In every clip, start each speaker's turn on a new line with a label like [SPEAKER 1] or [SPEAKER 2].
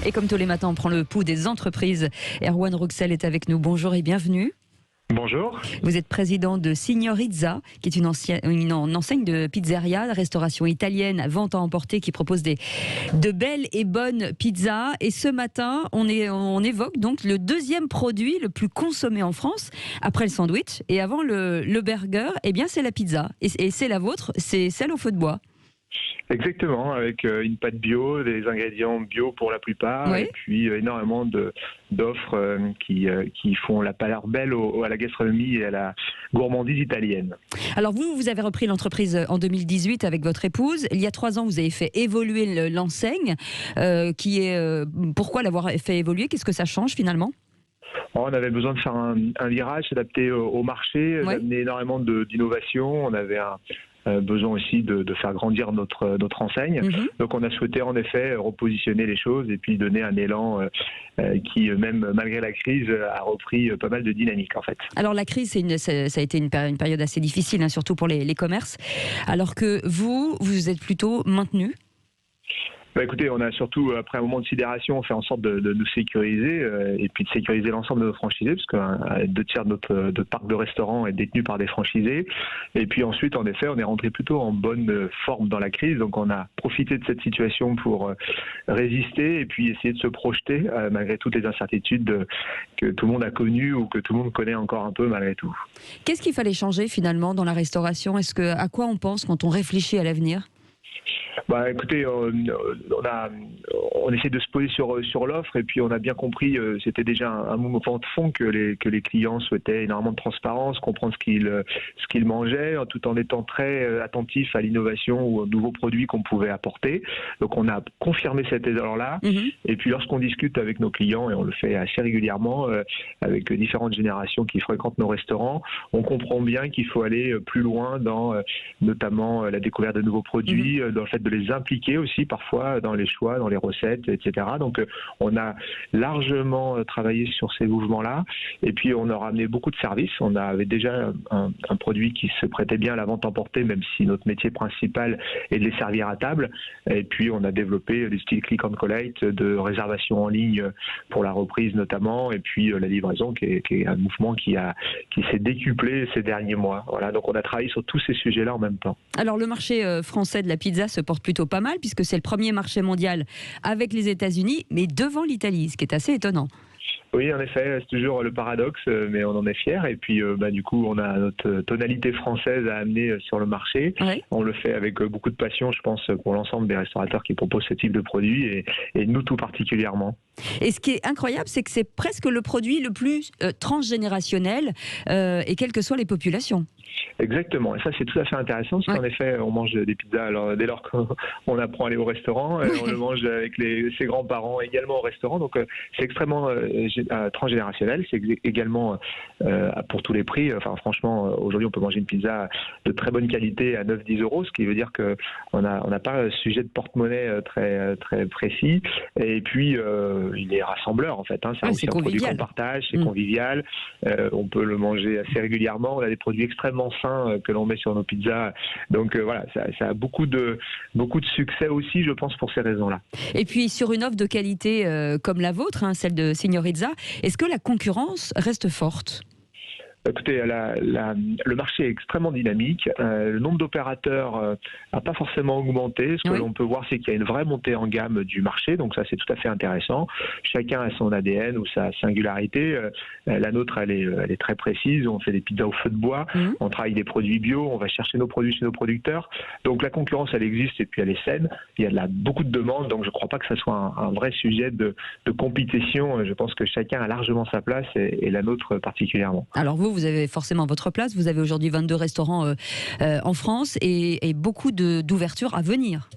[SPEAKER 1] Et comme tous les matins, on prend le pouls des entreprises. Erwan Rouxel est avec nous. Bonjour et bienvenue.
[SPEAKER 2] Bonjour.
[SPEAKER 1] Vous êtes président de Signorizza, qui est une enseigne de pizzeria, de restauration italienne, à vente à emporter, qui propose de belles et bonnes pizzas. Et ce matin, on évoque donc le deuxième produit le plus consommé en France, après le sandwich et avant le burger. Eh bien, c'est la pizza. Et c'est la vôtre, c'est celle au feu de bois.
[SPEAKER 2] Exactement, avec une pâte bio, des ingrédients bio pour la plupart,
[SPEAKER 1] Oui.
[SPEAKER 2] et puis énormément d'offres qui font la part belle à la gastronomie et à la gourmandise italienne.
[SPEAKER 1] Alors vous avez repris l'entreprise en 2018 avec votre épouse. Il y a 3 ans, vous avez fait évoluer l'enseigne. Pourquoi l'avoir fait évoluer? Qu'est-ce que ça change finalement?
[SPEAKER 2] On avait besoin de faire un virage, s'adapter au marché,
[SPEAKER 1] Oui.
[SPEAKER 2] d'amener énormément d'innovation. On avait besoin aussi de faire grandir notre enseigne. Donc on a souhaité en effet repositionner les choses et puis donner un élan qui, même malgré la crise, a repris pas mal de dynamique en fait.
[SPEAKER 1] Alors la crise, ça a été une période assez difficile, hein, surtout pour les commerces. Alors que vous êtes plutôt maintenu.
[SPEAKER 2] Écoutez, on a surtout, après un moment de sidération, fait en sorte de nous sécuriser et puis de sécuriser l'ensemble de nos franchisés, parce que 2/3 de notre parc de restaurants est détenu par des franchisés. Et puis ensuite, en effet, on est rentré plutôt en bonne forme dans la crise. Donc on a profité de cette situation pour résister et puis essayer de se projeter, malgré toutes les incertitudes que tout le monde a connues ou que tout le monde connaît encore un peu malgré tout.
[SPEAKER 1] Qu'est-ce qu'il fallait changer finalement dans la restauration? À quoi on pense quand on réfléchit à l'avenir?
[SPEAKER 2] Écoutez, on essaie de se poser sur l'offre et puis on a bien compris, c'était déjà un mouvement de fond que les clients souhaitaient énormément de transparence, comprendre ce qu'ils mangeaient, tout en étant très attentifs à l'innovation ou aux nouveaux produits qu'on pouvait apporter. Donc on a confirmé cet élan-là. Et puis lorsqu'on discute avec nos clients, et on le fait assez régulièrement avec différentes générations qui fréquentent nos restaurants, on comprend bien qu'il faut aller plus loin dans notamment la découverte de nouveaux produits, dans le fait de les impliquer aussi parfois dans les choix, dans les recettes, etc. Donc on a largement travaillé sur ces mouvements-là et puis on a ramené beaucoup de services. On avait déjà un produit qui se prêtait bien à la vente emportée, même si notre métier principal est de les servir à table. Et puis on a développé des styles click and collect, de réservation en ligne pour la reprise notamment, et puis la livraison qui est un mouvement qui s'est décuplé ces derniers mois. Voilà, donc on a travaillé sur tous ces sujets-là en même temps.
[SPEAKER 1] Alors le marché français de la pizza se porte plutôt pas mal puisque c'est le premier marché mondial avec les États-Unis, mais devant l'Italie, ce qui est assez étonnant.
[SPEAKER 2] Oui, en effet, c'est toujours le paradoxe, mais on en est fiers. Et puis, du coup, on a notre tonalité française à amener sur le marché.
[SPEAKER 1] Ouais.
[SPEAKER 2] On le fait avec beaucoup de passion, je pense, pour l'ensemble des restaurateurs qui proposent ce type de produit et nous tout particulièrement.
[SPEAKER 1] Et ce qui est incroyable, c'est que c'est presque le produit le plus transgénérationnel et quelles que soient les populations.
[SPEAKER 2] Exactement, et ça c'est tout à fait intéressant parce qu'en effet on mange des pizzas alors, dès lors qu'on apprend à aller au restaurant, on le mange avec ses grands-parents également au restaurant, donc c'est extrêmement transgénérationnel, c'est également pour tous les prix. Enfin franchement aujourd'hui on peut manger une pizza de très bonne qualité à 9-10 euros, ce qui veut dire qu'on n'a pas un sujet de porte-monnaie très, très précis, et puis il est rassembleur en fait, hein. C'est aussi un produit qu'on partage, c'est convivial, on peut le manger assez régulièrement, on a des produits extrêmement sains que l'on met sur nos pizzas, donc voilà, ça a beaucoup de succès aussi, je pense, pour ces raisons-là.
[SPEAKER 1] Et puis sur une offre de qualité comme la vôtre, hein, celle de Signorizza, est-ce que la concurrence reste forte ?
[SPEAKER 2] Écoutez, le marché est extrêmement dynamique. Le nombre d'opérateurs n'a pas forcément augmenté. Ce que l'on peut voir, c'est qu'il y a une vraie montée en gamme du marché. Donc ça, c'est tout à fait intéressant. Chacun a son ADN ou sa singularité. La nôtre, elle est très précise. On fait des pizzas au feu de bois. On travaille des produits bio. On va chercher nos produits chez nos producteurs. Donc la concurrence, elle existe et puis elle est saine. Il y a beaucoup de demandes. Donc je ne crois pas que ça soit un vrai sujet de compétition. Je pense que chacun a largement sa place et la nôtre particulièrement.
[SPEAKER 1] Alors vous avez forcément votre place. Vous avez aujourd'hui 22 restaurants en France et beaucoup d'ouvertures à venir.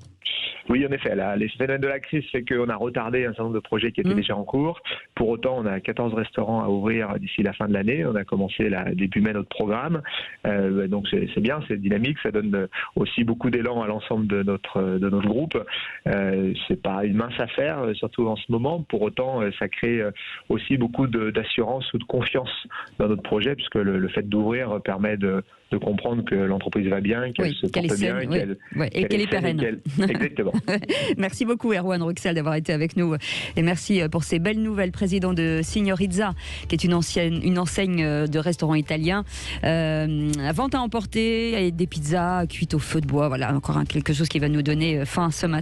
[SPEAKER 2] Oui, en effet, les phénomènes de la crise fait qu'on a retardé un certain nombre de projets qui étaient déjà en cours. Pour autant, on a 14 restaurants à ouvrir d'ici la fin de l'année. On a commencé début mai notre programme. Donc c'est bien, c'est dynamique, ça donne aussi beaucoup d'élan à l'ensemble de notre groupe. C'est pas une mince affaire, surtout en ce moment. Pour autant, ça crée aussi beaucoup d'assurance ou de confiance dans notre projet, puisque le fait d'ouvrir permet de de comprendre que l'entreprise va bien, qu'elle se porte bien,
[SPEAKER 1] et qu'elle est pérenne.
[SPEAKER 2] Exactement.
[SPEAKER 1] Merci beaucoup Erwan Rouxel d'avoir été avec nous et merci pour ces belles nouvelles. Président de Signorizza, qui est une enseigne de restaurant italien, vente à emporter, des pizzas cuites au feu de bois. Voilà, encore quelque chose qui va nous donner faim ce matin.